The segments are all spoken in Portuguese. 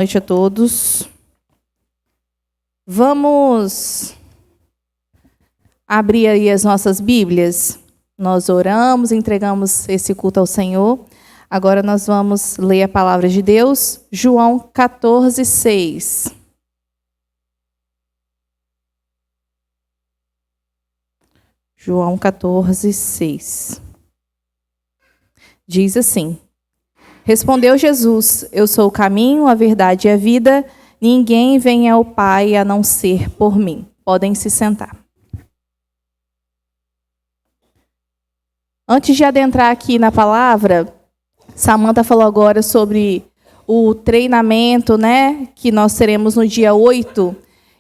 Boa noite a todos. Vamos abrir aí as nossas Bíblias. Nós oramos, entregamos esse culto ao Senhor. Agora nós vamos ler a palavra de Deus, João 14, 6. João 14, 6. Diz assim: Respondeu Jesus: Eu sou o caminho, a verdade e a vida. Ninguém vem ao Pai a não ser por mim. Podem se sentar. Antes de adentrar aqui na palavra, Samantha falou agora sobre o treinamento, que nós teremos no dia 8.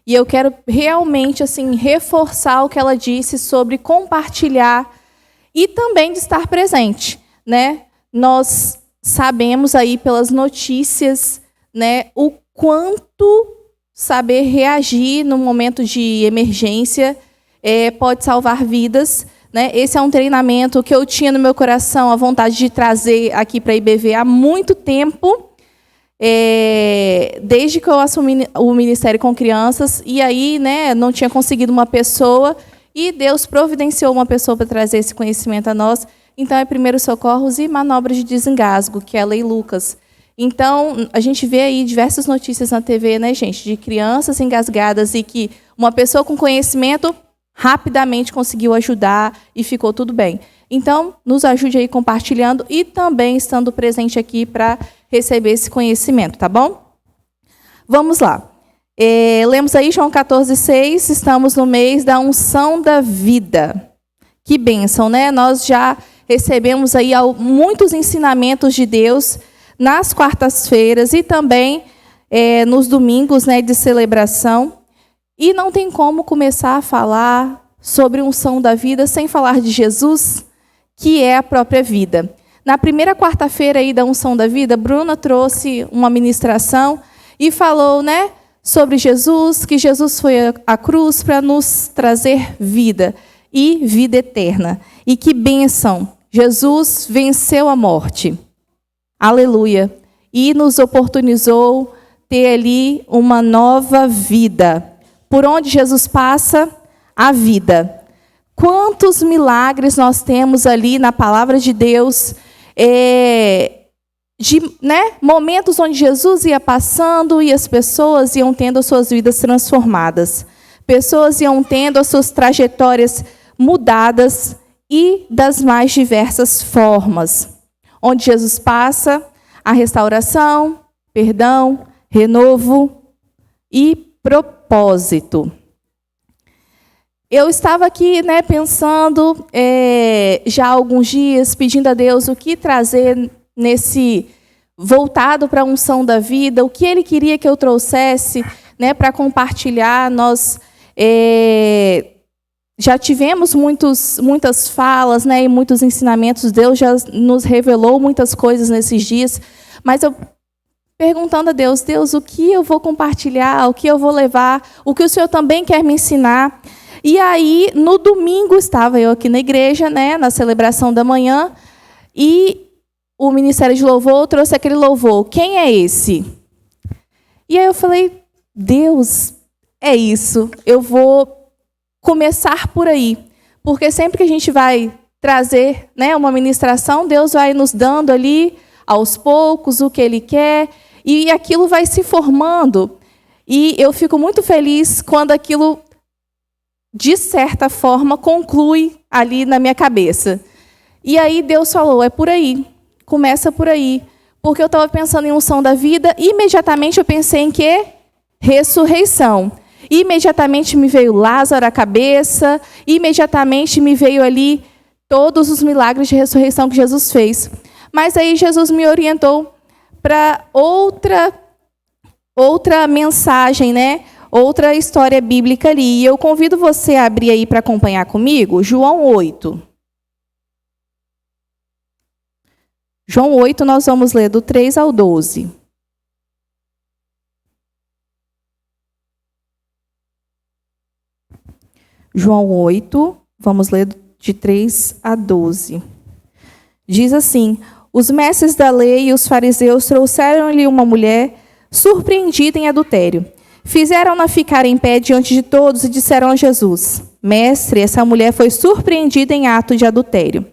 E eu quero realmente reforçar o que ela disse sobre compartilhar e também de estar presente, Nós sabemos aí pelas notícias, o quanto saber reagir no momento de emergência pode salvar vidas, Esse é um treinamento que eu tinha no meu coração a vontade de trazer aqui para a IBV há muito tempo, desde que eu assumi o ministério com crianças, e aí não tinha conseguido uma pessoa, e Deus providenciou uma pessoa para trazer esse conhecimento a nós. Então, é primeiros socorros e manobras de desengasgo, que é a Lei Lucas. Então, a gente vê aí diversas notícias na TV, gente, de crianças engasgadas e que uma pessoa com conhecimento rapidamente conseguiu ajudar e ficou tudo bem. Então, nos ajude aí compartilhando e também estando presente aqui para receber esse conhecimento, tá bom? Vamos lá. Lemos aí João 14, 6, estamos no mês da unção da vida. Que bênção, Nós já recebemos aí muitos ensinamentos de Deus nas quartas-feiras e também nos domingos de celebração. E não tem como começar a falar sobre unção da vida sem falar de Jesus, que é a própria vida. Na primeira quarta-feira aí da unção da vida, Bruna trouxe uma ministração e falou, sobre Jesus, que Jesus foi à cruz para nos trazer vida e vida eterna. E que bênção! Jesus venceu a morte. Aleluia! E nos oportunizou ter ali uma nova vida. Por onde Jesus passa, a vida. Quantos milagres nós temos ali na palavra de Deus, momentos onde Jesus ia passando e as pessoas iam tendo as suas vidas transformadas. Pessoas iam tendo as suas trajetórias mudadas e das mais diversas formas. Onde Jesus passa, a restauração, perdão, renovo e propósito. Eu estava aqui, pensando já há alguns dias, pedindo a Deus o que trazer voltado para a unção da vida, o que Ele queria que eu trouxesse, para compartilhar. Nós já tivemos muitas falas, e muitos ensinamentos. Deus já nos revelou muitas coisas nesses dias, mas eu perguntando a Deus, o que eu vou compartilhar, o que eu vou levar, o que o Senhor também quer me ensinar. E aí, no domingo, estava eu aqui na igreja, na celebração da manhã, e o Ministério de Louvor trouxe aquele louvor. Quem é esse? E aí eu falei, Deus, é isso. Eu vou começar por aí. Porque sempre que a gente vai trazer uma ministração, Deus vai nos dando ali, aos poucos, o que Ele quer, e aquilo vai se formando. E eu fico muito feliz quando aquilo, de certa forma, conclui ali na minha cabeça. E aí Deus falou, é por aí. Começa por aí. Porque eu estava pensando em unção da vida, e imediatamente eu pensei em quê? Ressurreição. Imediatamente me veio Lázaro à cabeça, imediatamente me veio ali todos os milagres de ressurreição que Jesus fez. Mas aí Jesus me orientou para outra mensagem, outra história bíblica ali. E eu convido você a abrir aí para acompanhar comigo, João 8. João 8, nós vamos ler do 3 ao 12. João 8, vamos ler de 3 a 12. Diz assim: Os mestres da lei e os fariseus trouxeram-lhe uma mulher surpreendida em adultério. Fizeram-na ficar em pé diante de todos e disseram a Jesus: Mestre, essa mulher foi surpreendida em ato de adultério.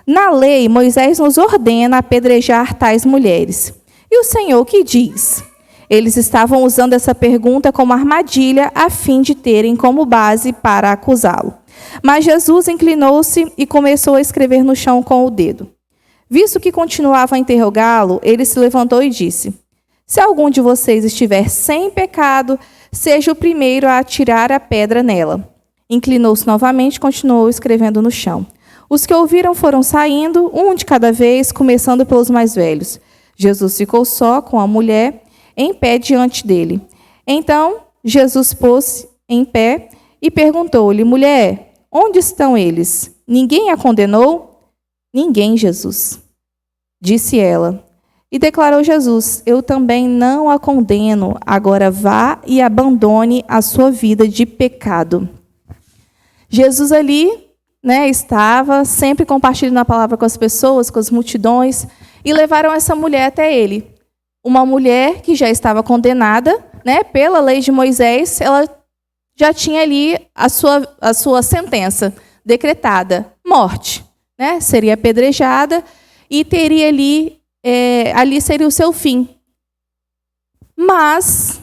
Na lei, Moisés nos ordena apedrejar tais mulheres. E o Senhor que diz? Eles estavam usando essa pergunta como armadilha a fim de terem como base para acusá-lo. Mas Jesus inclinou-se e começou a escrever no chão com o dedo. Visto que continuava a interrogá-lo, ele se levantou e disse: Se algum de vocês estiver sem pecado, seja o primeiro a atirar a pedra nela. Inclinou-se novamente e continuou escrevendo no chão. Os que ouviram foram saindo, um de cada vez, começando pelos mais velhos. Jesus ficou só com a mulher, em pé diante dele. Então, Jesus pôs-se em pé e perguntou-lhe: Mulher, onde estão eles? Ninguém a condenou? Ninguém, Jesus. Disse ela. E declarou Jesus: Eu também não a condeno. Agora vá e abandone a sua vida de pecado. Jesus ali, estava sempre compartilhando a palavra com as pessoas, com as multidões, e levaram essa mulher até ele. Uma mulher que já estava condenada, pela lei de Moisés, ela já tinha ali a sua sentença decretada, morte. Seria apedrejada e teria ali seria o seu fim. Mas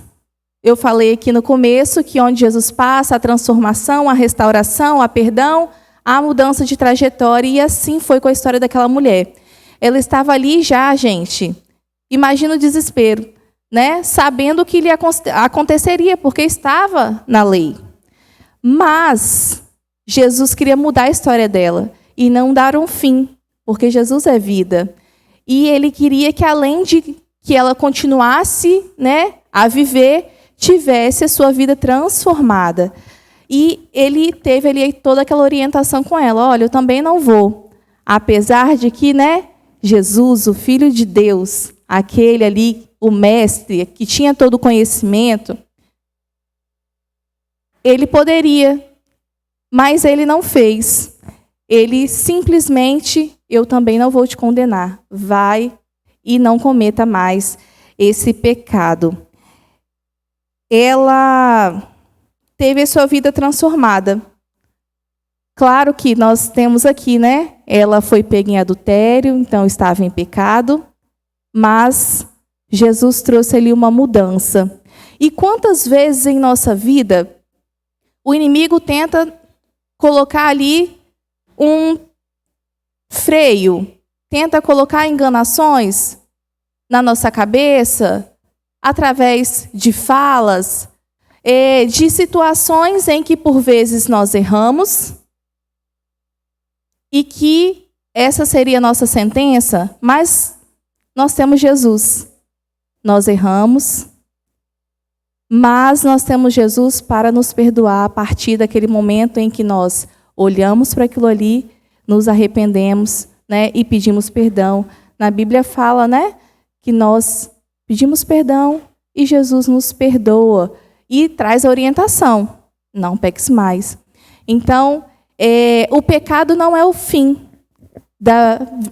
eu falei aqui no começo que onde Jesus passa, a transformação, a restauração, a perdão, a mudança de trajetória, e assim foi com a história daquela mulher. Ela estava ali já, gente, imagina o desespero, sabendo o que lhe aconteceria, porque estava na lei. Mas Jesus queria mudar a história dela e não dar um fim, porque Jesus é vida. E ele queria que, além de que ela continuasse a viver, tivesse a sua vida transformada. E ele teve ali toda aquela orientação com ela. Olha, eu também não vou. Apesar de que, Jesus, o Filho de Deus, aquele ali, o mestre, que tinha todo o conhecimento, ele poderia, mas ele não fez. Ele simplesmente: eu também não vou te condenar. Vai e não cometa mais esse pecado. Ela teve a sua vida transformada. Claro que nós temos aqui, Ela foi pega em adultério, então estava em pecado, mas Jesus trouxe ali uma mudança. E quantas vezes em nossa vida o inimigo tenta colocar ali um freio, tenta colocar enganações na nossa cabeça, através de falas, de situações em que por vezes nós erramos, e que essa seria a nossa sentença, mas nós temos Jesus. Nós erramos, mas nós temos Jesus para nos perdoar a partir daquele momento em que nós olhamos para aquilo ali, nos arrependemos, e pedimos perdão. Na Bíblia fala, que nós pedimos perdão e Jesus nos perdoa e traz a orientação: não peques mais. Então, o pecado não é o fim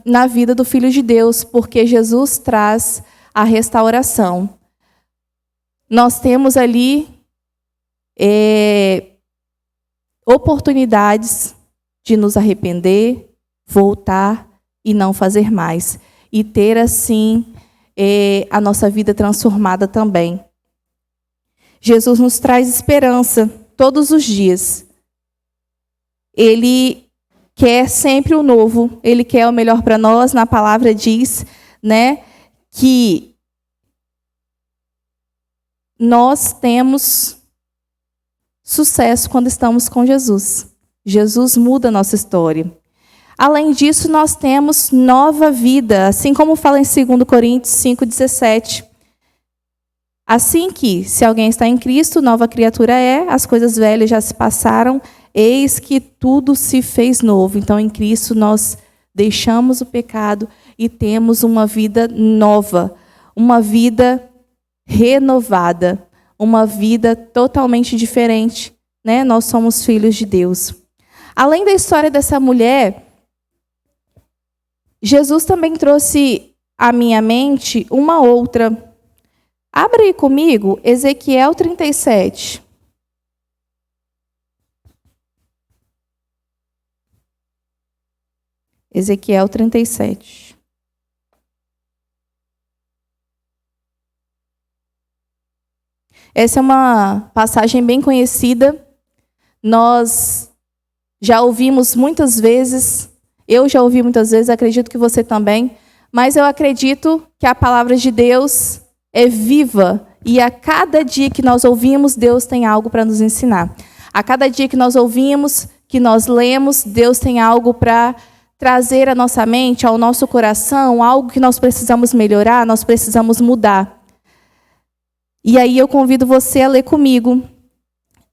na vida do Filho de Deus, porque Jesus traz a restauração. Nós temos ali oportunidades de nos arrepender, voltar e não fazer mais. E ter, assim, a nossa vida transformada também. Jesus nos traz esperança todos os dias. Ele quer sempre o novo, Ele quer o melhor para nós. Na palavra diz, que nós temos sucesso quando estamos com Jesus. Jesus muda a nossa história. Além disso, nós temos nova vida, assim como fala em 2 Coríntios 5,17. Assim que, se alguém está em Cristo, nova criatura é, as coisas velhas já se passaram, eis que tudo se fez novo. Então, em Cristo, nós deixamos o pecado e temos uma vida nova, uma vida renovada, uma vida totalmente diferente. Nós somos filhos de Deus. Além da história dessa mulher, Jesus também trouxe à minha mente uma outra. Abra aí comigo, Ezequiel 37. Ezequiel 37. Essa é uma passagem bem conhecida. Nós já ouvimos muitas vezes, eu já ouvi muitas vezes, acredito que você também, mas eu acredito que a palavra de Deus é viva e a cada dia que nós ouvimos, Deus tem algo para nos ensinar. A cada dia que nós ouvimos, que nós lemos, Deus tem algo para trazer à nossa mente, ao nosso coração, algo que nós precisamos melhorar, nós precisamos mudar. E aí eu convido você a ler comigo.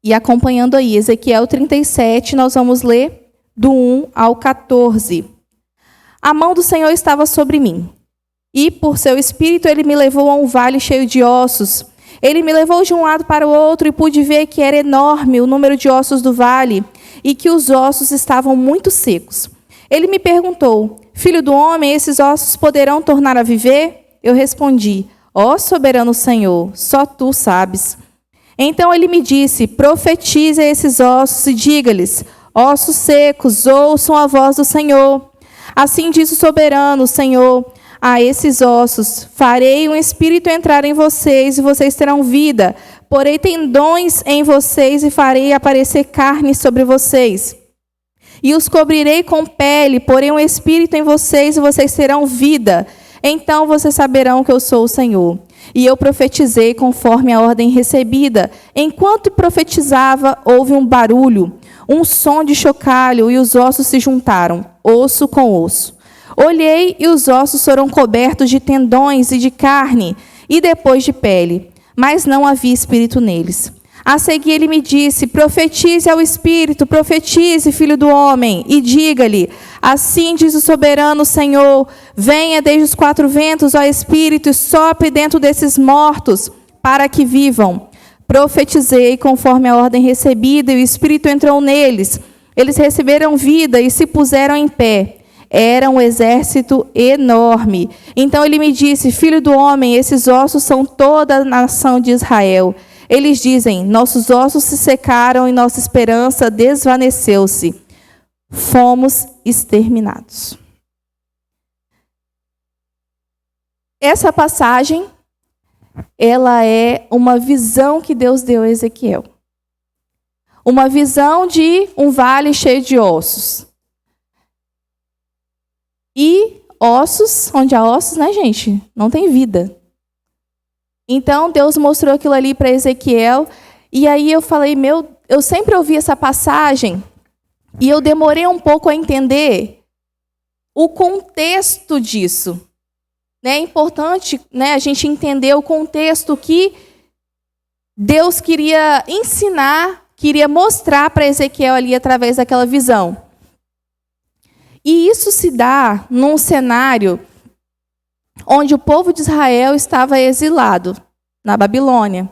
E acompanhando aí, Ezequiel 37, nós vamos ler do 1 ao 14. A mão do Senhor estava sobre mim, e por seu espírito ele me levou a um vale cheio de ossos. Ele me levou de um lado para o outro e pude ver que era enorme o número de ossos do vale e que os ossos estavam muito secos. Ele me perguntou: filho do homem, esses ossos poderão tornar a viver? Eu respondi: ó soberano Senhor, só tu sabes. Então ele me disse: profetize a esses ossos e diga-lhes: ossos secos, ouçam a voz do Senhor. Assim diz o soberano Senhor a esses ossos: farei um espírito entrar em vocês e vocês terão vida. Porei tendões em vocês e farei aparecer carne sobre vocês. E os cobrirei com pele, porei um espírito em vocês e vocês terão vida. Então vocês saberão que eu sou o Senhor. E eu profetizei conforme a ordem recebida. Enquanto profetizava, houve um barulho, um som de chocalho, e os ossos se juntaram, osso com osso. Olhei e os ossos foram cobertos de tendões e de carne, e depois de pele, mas não havia espírito neles. A seguir ele me disse: profetize ao espírito, profetize, filho do homem, e diga-lhe: assim diz o soberano Senhor, venha desde os quatro ventos, ó espírito, e sopre dentro desses mortos, para que vivam. Profetizei conforme a ordem recebida, e o espírito entrou neles. Eles receberam vida e se puseram em pé. Era um exército enorme. Então ele me disse: filho do homem, esses ossos são toda a nação de Israel. Eles dizem: nossos ossos se secaram e nossa esperança desvaneceu-se. Fomos exterminados. Essa passagem, ela é uma visão que Deus deu a Ezequiel. Uma visão de um vale cheio de ossos. E ossos, onde há ossos, né, gente? Não tem vida. Então, Deus mostrou aquilo ali para Ezequiel. E aí eu falei, eu sempre ouvi essa passagem e eu demorei um pouco a entender o contexto disso. É importante, né, a gente entender o contexto que Deus queria ensinar, queria mostrar para Ezequiel ali através daquela visão. E isso se dá num cenário onde o povo de Israel estava exilado na Babilônia.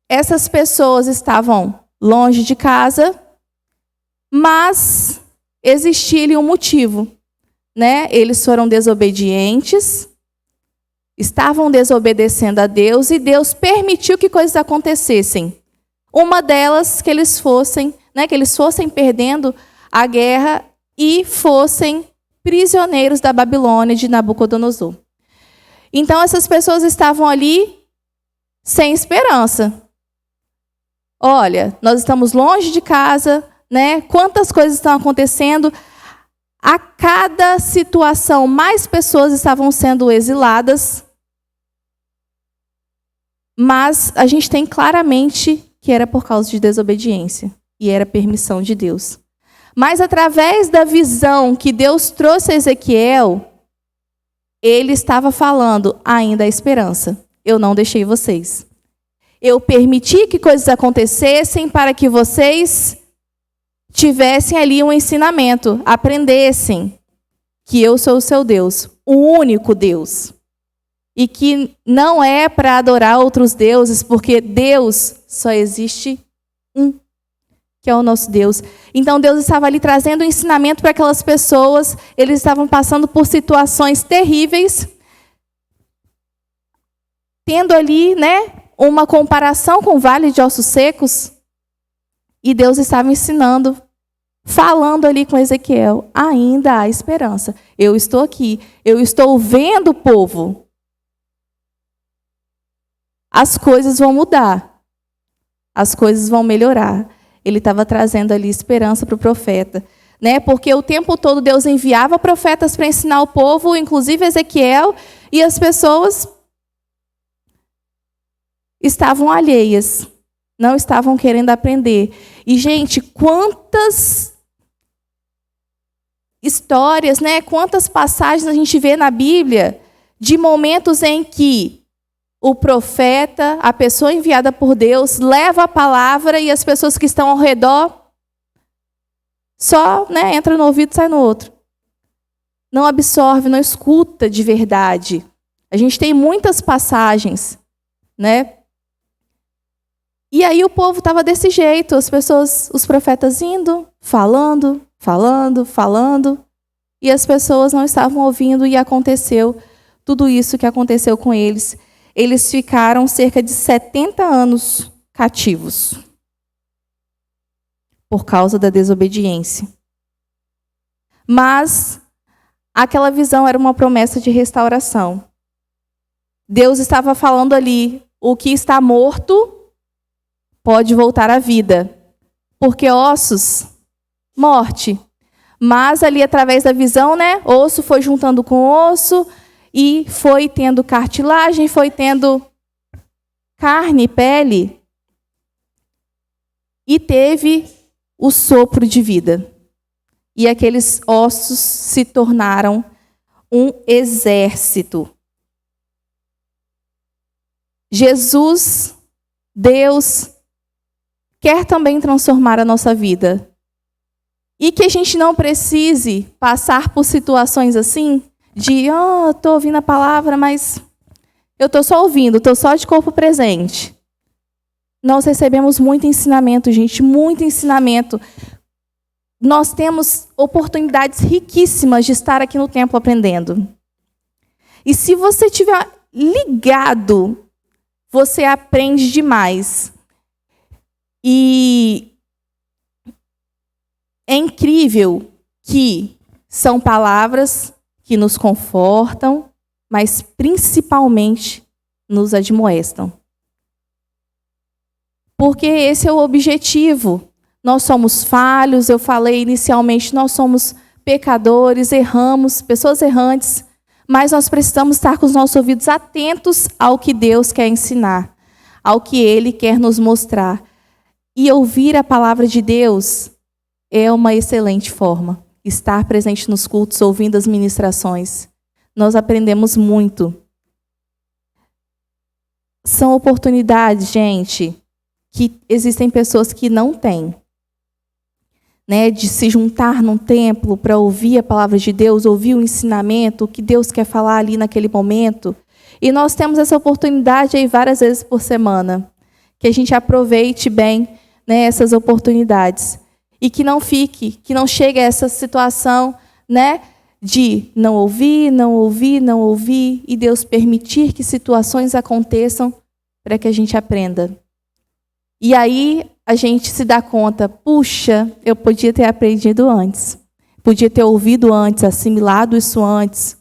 Essas pessoas estavam longe de casa, mas existia um motivo, né? Eles foram desobedientes, estavam desobedecendo a Deus e Deus permitiu que coisas acontecessem. Uma delas que eles fossem perdendo a guerra e fossem prisioneiros da Babilônia de Nabucodonosor. Então essas pessoas estavam ali sem esperança. Olha, nós estamos longe de casa, né? Quantas coisas estão acontecendo? A cada situação, mais pessoas estavam sendo exiladas. Mas a gente tem claramente que era por causa de desobediência e era permissão de Deus. Mas através da visão que Deus trouxe a Ezequiel, ele estava falando: ainda há esperança. Eu não deixei vocês. Eu permiti que coisas acontecessem para que vocês tivessem ali um ensinamento, aprendessem que eu sou o seu Deus, o único Deus. E que não é para adorar outros deuses, porque Deus só existe um, que é o nosso Deus. Então Deus estava ali trazendo um ensinamento para aquelas pessoas. Eles estavam passando por situações terríveis, tendo ali, né, uma comparação com o vale de ossos secos, e Deus estava ensinando, falando ali com Ezequiel, ainda há esperança. Eu estou aqui, eu estou vendo o povo. As coisas vão mudar, as coisas vão melhorar. Ele estava trazendo ali esperança para o profeta, né? Porque o tempo todo Deus enviava profetas para ensinar o povo, inclusive Ezequiel, e as pessoas estavam alheias, não estavam querendo aprender. E, gente, quantas histórias, né? Quantas passagens a gente vê na Bíblia de momentos em que o profeta, a pessoa enviada por Deus, leva a palavra e as pessoas que estão ao redor só, né, entra no ouvido e sai no outro. Não absorve, não escuta de verdade. A gente tem muitas passagens, né? E aí o povo estava desse jeito, as pessoas, os profetas indo, falando, e as pessoas não estavam ouvindo, e aconteceu tudo isso que aconteceu com eles. Eles ficaram cerca de 70 anos cativos por causa da desobediência. Mas aquela visão era uma promessa de restauração. Deus estava falando ali, o que está morto pode voltar à vida. Porque ossos, morte. Mas ali através da visão, né, osso foi juntando com osso, e foi tendo cartilagem, foi tendo carne, pele, e teve o sopro de vida. E aqueles ossos se tornaram um exército. Jesus, Deus, quer também transformar a nossa vida. E que a gente não precise passar por situações assim, de, estou ouvindo a palavra, mas eu estou só ouvindo, estou só de corpo presente. Nós recebemos muito ensinamento, gente, muito ensinamento. Nós temos oportunidades riquíssimas de estar aqui no templo aprendendo. E se você estiver ligado, você aprende demais. E é incrível que são palavras que nos confortam, mas principalmente nos admoestam. Porque esse é o objetivo. Nós somos falhos, eu falei inicialmente, nós somos pecadores, erramos, pessoas errantes, mas nós precisamos estar com os nossos ouvidos atentos ao que Deus quer ensinar, ao que Ele quer nos mostrar. E ouvir a palavra de Deus é uma excelente forma. Estar presente nos cultos, ouvindo as ministrações. Nós aprendemos muito. São oportunidades, gente, que existem pessoas que não têm. Né, de se juntar num templo para ouvir a palavra de Deus, ouvir o ensinamento, o que Deus quer falar ali naquele momento. E nós temos essa oportunidade aí várias vezes por semana. Que a gente aproveite bem, né, essas oportunidades. E que não fique, que não chegue a essa situação, né, de não ouvir, e Deus permitir que situações aconteçam para que a gente aprenda. E aí a gente se dá conta, puxa, eu podia ter aprendido antes. Podia ter ouvido antes, assimilado isso antes.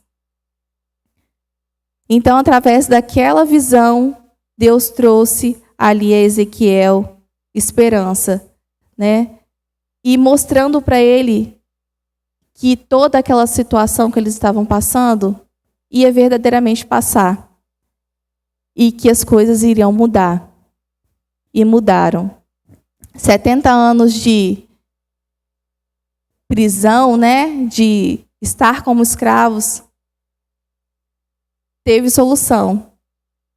Então, através daquela visão, Deus trouxe ali a Ezequiel esperança, né? E mostrando para ele que toda aquela situação que eles estavam passando ia verdadeiramente passar. E que as coisas iriam mudar. E mudaram. 70 anos de prisão, né? De estar como escravos, teve solução.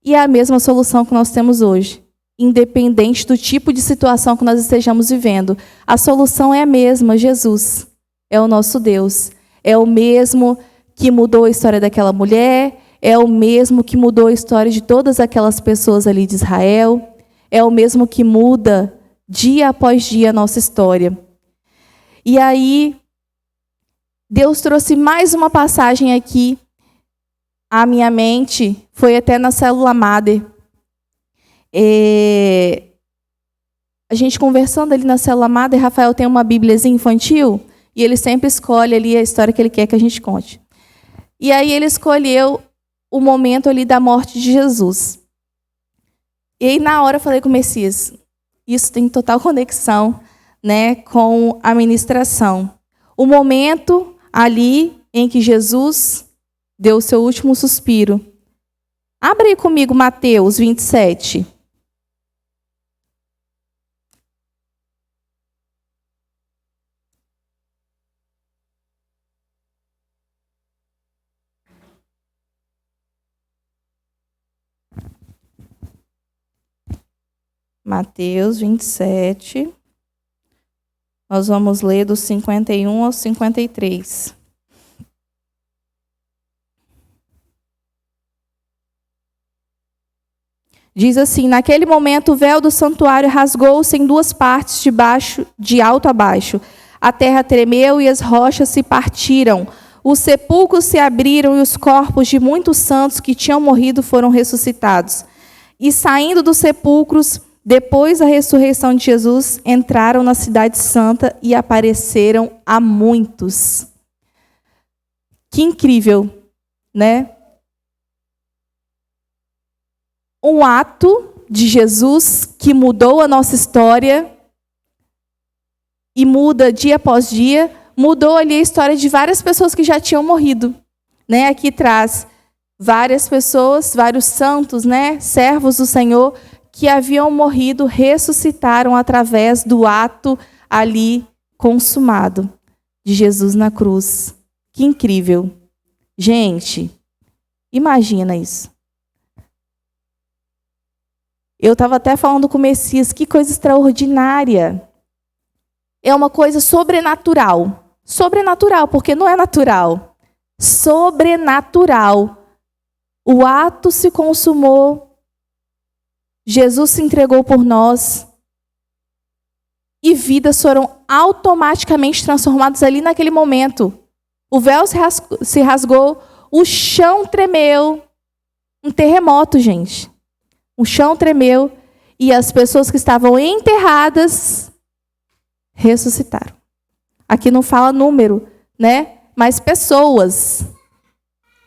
E é a mesma solução que nós temos hoje. Independente do tipo de situação que nós estejamos vivendo. A solução é a mesma, Jesus. É o nosso Deus. É o mesmo que mudou a história daquela mulher, é o mesmo que mudou a história de todas aquelas pessoas ali de Israel, é o mesmo que muda dia após dia a nossa história. E aí, Deus trouxe mais uma passagem aqui, à minha mente foi até na célula Mater. A gente conversando ali na célula Mater, Rafael tem uma bíbliazinha infantil e ele sempre escolhe ali a história que ele quer que a gente conte. E aí ele escolheu o momento ali da morte de Jesus. E aí na hora eu falei com o Messias, isso tem total conexão, né, com a ministração. O momento ali em que Jesus deu o seu último suspiro. Abre aí comigo Mateus 27. Mateus 27. Nós vamos ler do 51 ao 53. Diz assim: naquele momento o véu do santuário rasgou-se em duas partes, de alto a baixo. A terra tremeu e as rochas se partiram. Os sepulcros se abriram e os corpos de muitos santos que tinham morrido foram ressuscitados. E saindo dos sepulcros, depois da ressurreição de Jesus, entraram na cidade santa e apareceram a muitos. Que incrível, né? Um ato de Jesus que mudou a nossa história e muda dia após dia, mudou ali a história de várias pessoas que já tinham morrido, né? Aqui traz várias pessoas, vários santos, né? Servos do Senhor que haviam morrido, ressuscitaram através do ato ali consumado de Jesus na cruz. Que incrível. Gente, imagina isso. Eu estava até falando com o Messias, que coisa extraordinária. É uma coisa sobrenatural. Sobrenatural, porque não é natural. Sobrenatural. O ato se consumou. Jesus se entregou por nós. E vidas foram automaticamente transformadas ali naquele momento. O véu se rasgou, o chão tremeu. Um terremoto, gente. O chão tremeu e as pessoas que estavam enterradas ressuscitaram. Aqui não fala número, né? Mas pessoas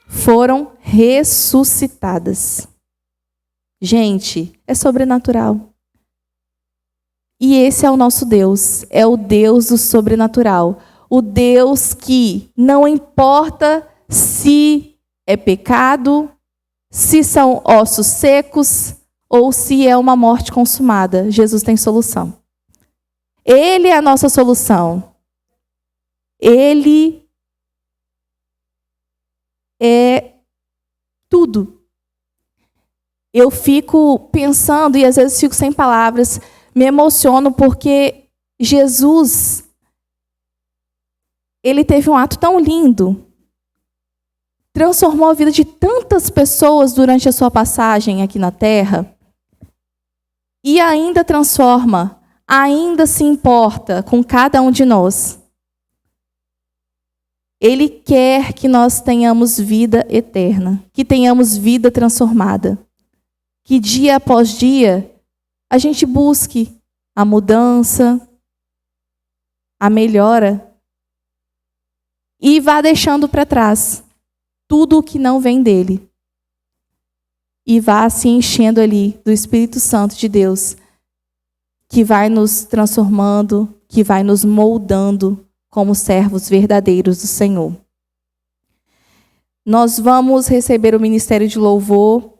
foram ressuscitadas. Gente, é sobrenatural. E esse é o nosso Deus, é o Deus do sobrenatural. O Deus que não importa se é pecado, se são ossos secos ou se é uma morte consumada. Jesus tem solução. Ele é a nossa solução. Ele é tudo. Eu fico pensando e às vezes fico sem palavras, me emociono porque Jesus, ele teve um ato tão lindo, transformou a vida de tantas pessoas durante a sua passagem aqui na Terra e ainda transforma, ainda se importa com cada um de nós. Ele quer que nós tenhamos vida eterna, que tenhamos vida transformada, que dia após dia a gente busque a mudança, a melhora e vá deixando para trás tudo o que não vem dele. E vá se enchendo ali do Espírito Santo de Deus, que vai nos transformando, que vai nos moldando como servos verdadeiros do Senhor. Nós vamos receber o ministério de louvor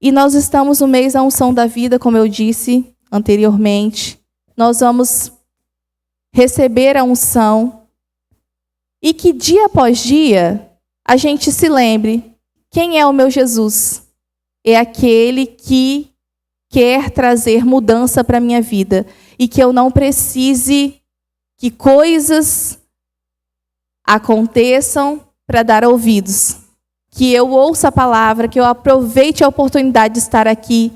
e nós estamos no mês da unção da vida, como eu disse anteriormente. Nós vamos receber a unção e que dia após dia a gente se lembre quem é o meu Jesus. É aquele que quer trazer mudança para a minha vida e que eu não precise que coisas aconteçam para dar ouvidos. Que eu ouça a palavra, que eu aproveite a oportunidade de estar aqui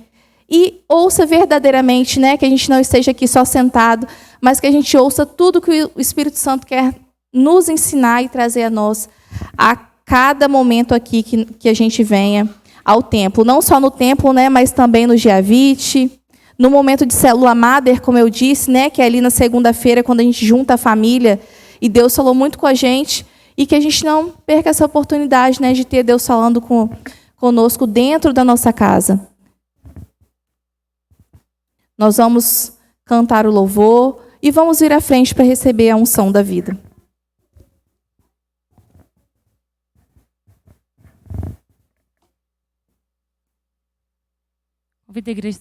e ouça verdadeiramente, né, que a gente não esteja aqui só sentado, mas que a gente ouça tudo que o Espírito Santo quer nos ensinar e trazer a nós a cada momento aqui que a gente venha ao templo. Não só no templo, né, mas também no Giavite, no momento de célula Mater, como eu disse, né, que é ali na segunda-feira, quando a gente junta a família, e Deus falou muito com a gente, e que a gente não perca essa oportunidade, né, de ter Deus falando conosco dentro da nossa casa. Nós vamos cantar o louvor e vamos vir à frente para receber a unção da vida. Convido a igreja